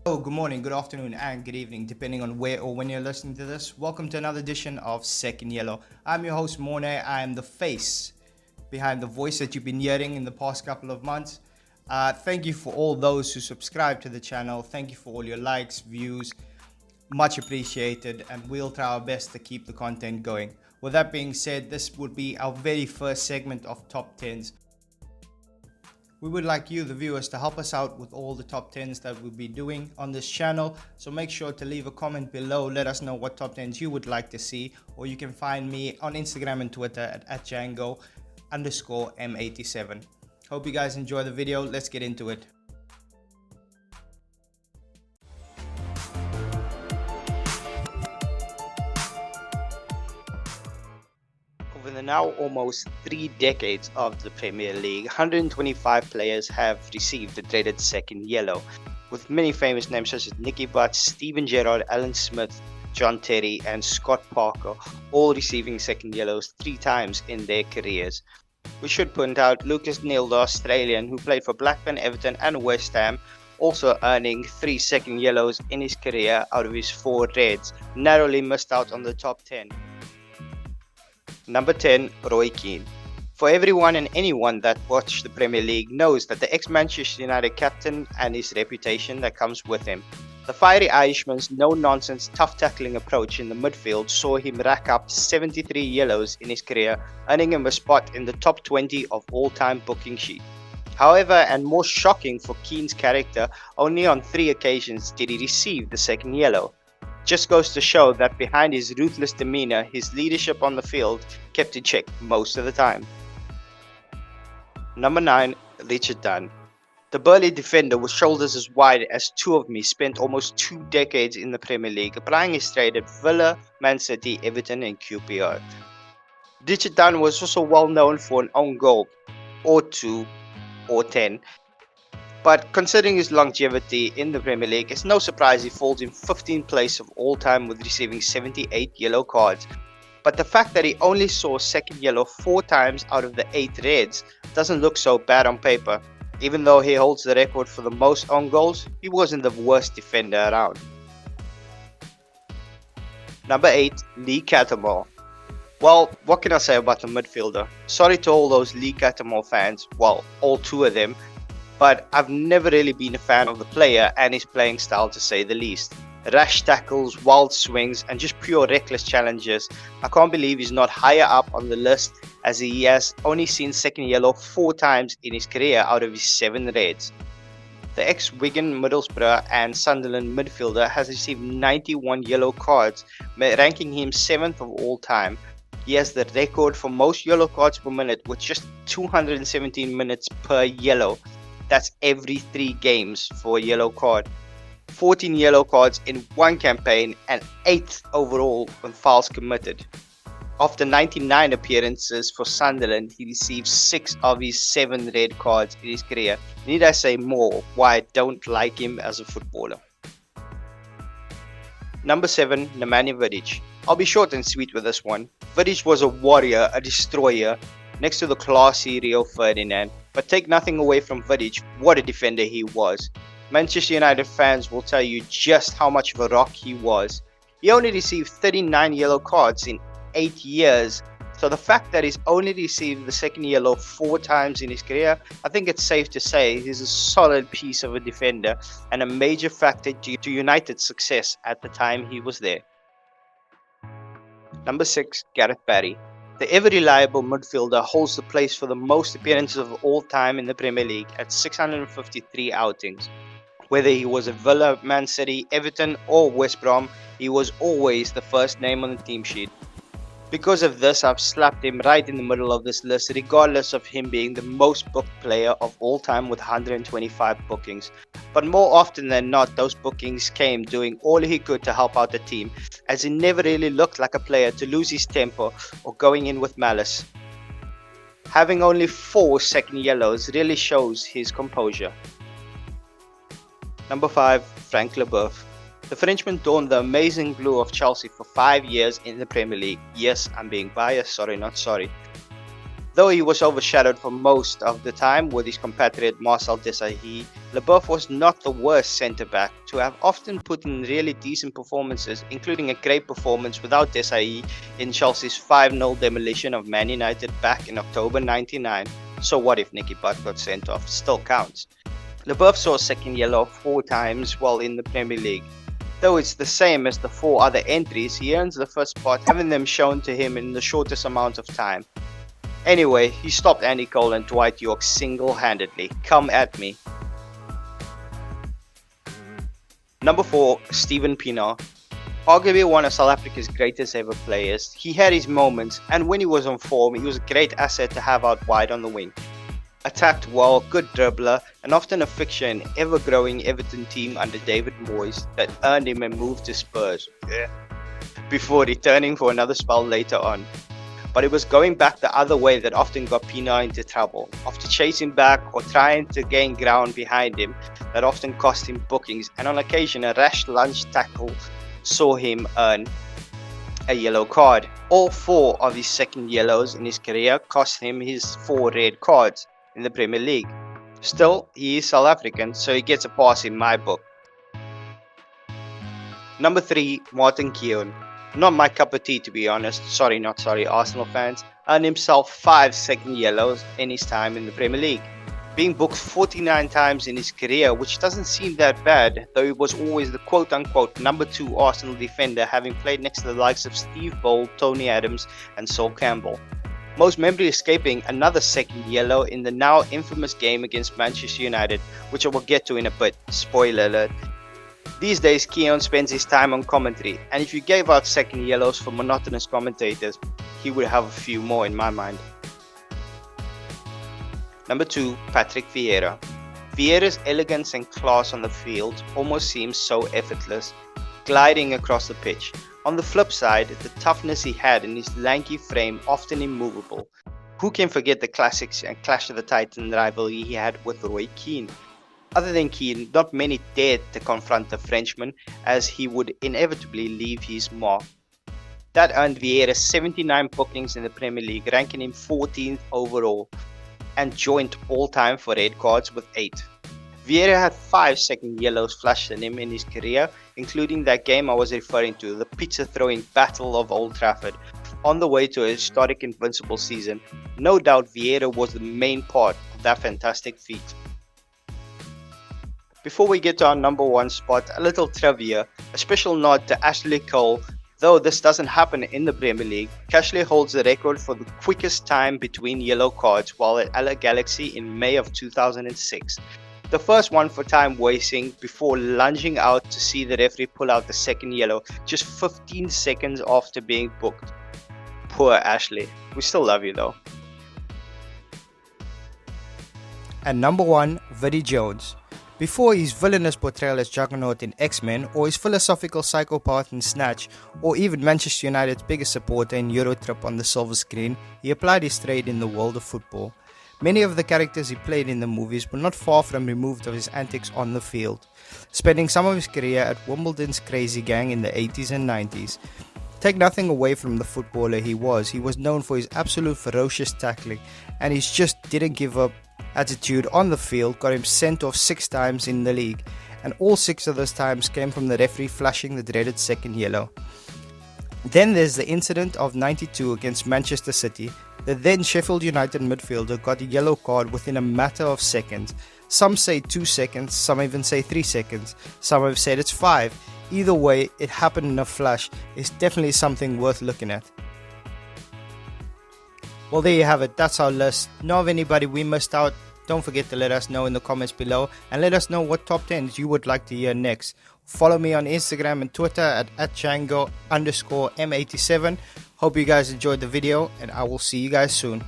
Oh, good morning, good afternoon, and good evening, depending on where or when you're listening to this. Welcome to another edition of Second Yellow. I'm your host, Mornay. I am the face behind the voice that you've been hearing in the past couple of months. Thank you for all those who subscribe to the channel. Thank you for all your likes, views. Much appreciated, and we'll try our best to keep the content going. With that being said, this would be our very first segment of Top 10s. We would like you, the viewers, to help us out with all the top 10s that we'll be doing on this channel. So make sure to leave a comment below. Let us know what top 10s you would like to see. Or you can find me on Instagram and Twitter at Django_M87. Hope you guys enjoy the video. Let's get into it. Over the now almost 3 decades of the Premier League, 125 players have received the dreaded second yellow, with many famous names such as Nicky Butt, Steven Gerrard, Alan Smith, John Terry and Scott Parker all receiving second yellows 3 times in their careers. We should point out Lucas Neal, the Australian who played for Blackburn, Everton and West Ham, also earning 3 second yellows in his career out of his 4 reds, narrowly missed out on the top 10. Number 10, Roy Keane. For everyone and anyone that watched the Premier League knows that the ex-Manchester United captain and his reputation that comes with him. The fiery Irishman's no-nonsense, tough-tackling approach in the midfield saw him rack up 73 yellows in his career, earning him a spot in the top 20 of all-time booking sheet. However, and more shocking for Keane's character, only on 3 occasions did he receive the second yellow. Just goes to show that behind his ruthless demeanor, his leadership on the field kept in check most of the time. Number 9, Richard Dunne. The burly defender with shoulders as wide as 2 of me spent almost 2 decades in the Premier League, applying his trade at Villa, Man City, Everton and QPR. Richard Dunne was also well known for an own goal, or 2, or 10. But considering his longevity in the Premier League, it's no surprise he falls in 15th place of all time with receiving 78 yellow cards. But the fact that he only saw second yellow 4 times out of the 8 reds doesn't look so bad on paper. Even though he holds the record for the most own goals, he wasn't the worst defender around. Number 8, Lee Cattermole. Well, what can I say about the midfielder? Sorry to all those Lee Cattermole fans, well, all 2 of them, but I've never really been a fan of the player and his playing style to say the least. Rash tackles, wild swings and just pure reckless challenges. I can't believe he's not higher up on the list, as he has only seen second yellow 4 times in his career out of his 7 reds. The ex-Wigan, Middlesbrough and Sunderland midfielder has received 91 yellow cards, ranking him 7th of all time. He has the record for most yellow cards per minute with just 217 minutes per yellow. That's every 3 games for a yellow card. 14 yellow cards in 1 campaign and 8th overall when fouls committed. After 99 appearances for Sunderland, he received 6 of his 7 red cards in his career. Need I say more why I don't like him as a footballer? Number 7, Nemanja Vidic. I'll be short and sweet with this one. Vidic was a warrior, a destroyer, next to the classy Rio Ferdinand. But take nothing away from Vidic, what a defender he was. Manchester United fans will tell you just how much of a rock he was. He only received 39 yellow cards in 8 years, so the fact that he's only received the second yellow 4 times in his career, I think it's safe to say he's a solid piece of a defender and a major factor to United's success at the time he was there. Number 6, Gareth Barry. The ever-reliable midfielder holds the place for the most appearances of all time in the Premier League at 653 outings. Whether he was at Villa, Man City, Everton or West Brom, he was always the first name on the team sheet. Because of this, I've slapped him right in the middle of this list, regardless of him being the most booked player of all time with 125 bookings. But more often than not, those bookings came doing all he could to help out the team, as he never really looked like a player to lose his temper or going in with malice. Having only 4 second yellows really shows his composure. Number 5, Frank Leboeuf. The Frenchman donned the amazing blue of Chelsea for 5 years in the Premier League. Yes, I'm being biased, sorry not sorry. Though he was overshadowed for most of the time with his compatriot Marcel Desailly, Leboeuf was not the worst centre-back to have often put in really decent performances, including a great performance without Desailly in Chelsea's 5-0 demolition of Man United back in October '99. So what if Nicky Butt got sent off? Still counts. Leboeuf saw a second yellow 4 times while in the Premier League. Though it's the same as the 4 other entries, he earns the first spot, having them shown to him in the shortest amount of time. Anyway, he stopped Andy Cole and Dwight York single-handedly. Come at me. Number 4, Steven Pienaar. Arguably one of South Africa's greatest ever players, he had his moments, and when he was on form, he was a great asset to have out wide on the wing. Attacked well, good dribbler, and often a fixture in ever-growing Everton team under David Moyes that earned him a move to Spurs. Before returning for another spell later on. But it was going back the other way that often got Pienaar into trouble. After chasing back or trying to gain ground behind him, that often cost him bookings, and on occasion a rash lunge tackle saw him earn a yellow card. All 4 of his second yellows in his career cost him his 4 red cards in the Premier League. Still, he is South African, so he gets a pass in my book. Number 3, Martin Keown. Not my cup of tea, to be honest. Sorry, Arsenal fans. Earned himself 5 second yellows in his time in the Premier League. Being booked 49 times in his career, which doesn't seem that bad, though he was always the quote-unquote number 2 Arsenal defender, having played next to the likes of Steve Bold, Tony Adams and Sol Campbell. Most memory escaping another second yellow in the now infamous game against Manchester United, which I will get to in a bit. Spoiler alert. These days, Keown spends his time on commentary, and if you gave out second yellows for monotonous commentators, he would have a few more in my mind. Number 2, Patrick Vieira. Vieira's elegance and class on the field almost seems so effortless, gliding across the pitch. On the flip side, the toughness he had in his lanky frame, often immovable. Who can forget the classics and Clash of the Titans rivalry he had with Roy Keane? Other than Keane, not many dared to confront the Frenchman, as he would inevitably leave his mark. That earned Vieira 79 bookings in the Premier League, ranking him 14th overall, and joint all-time for red cards with 8. Vieira had 5 second yellows flashed at him in his career, including that game I was referring to, the pizza-throwing battle of Old Trafford, on the way to a historic invincible season. No doubt Vieira was the main part of that fantastic feat. Before we get to our number 1 spot, a little trivia. A special nod to Ashley Cole. Though this doesn't happen in the Premier League, Cashley holds the record for the quickest time between yellow cards while at LA Galaxy in May of 2006. The first one for time wasting before lunging out to see the referee pull out the second yellow just 15 seconds after being booked. Poor Ashley. We still love you though. And number 1, Vinnie Jones. Before his villainous portrayal as Juggernaut in X-Men, or his philosophical psychopath in Snatch, or even Manchester United's biggest supporter in Eurotrip on the silver screen, he applied his trade in the world of football. Many of the characters he played in the movies were not far from removed of his antics on the field, spending some of his career at Wimbledon's crazy gang in the 80s and 90s. Take nothing away from the footballer he was known for his absolute ferocious tackling, and his just didn't give up attitude on the field got him sent off 6 times in the league, and all 6 of those times came from the referee flashing the dreaded second yellow. Then there's the incident of '92 against Manchester City. The then Sheffield United midfielder got a yellow card within a matter of seconds. Some say 2 seconds, some even say 3 seconds, some have said it's 5. Either way, it happened in a flash. It's definitely something worth looking at. Well, there you have it. That's our list. Know of anybody we missed out? Don't forget to let us know in the comments below, and let us know what top 10s you would like to hear next. Follow me on Instagram and Twitter at @Django_M87. Hope you guys enjoyed the video, and I will see you guys soon.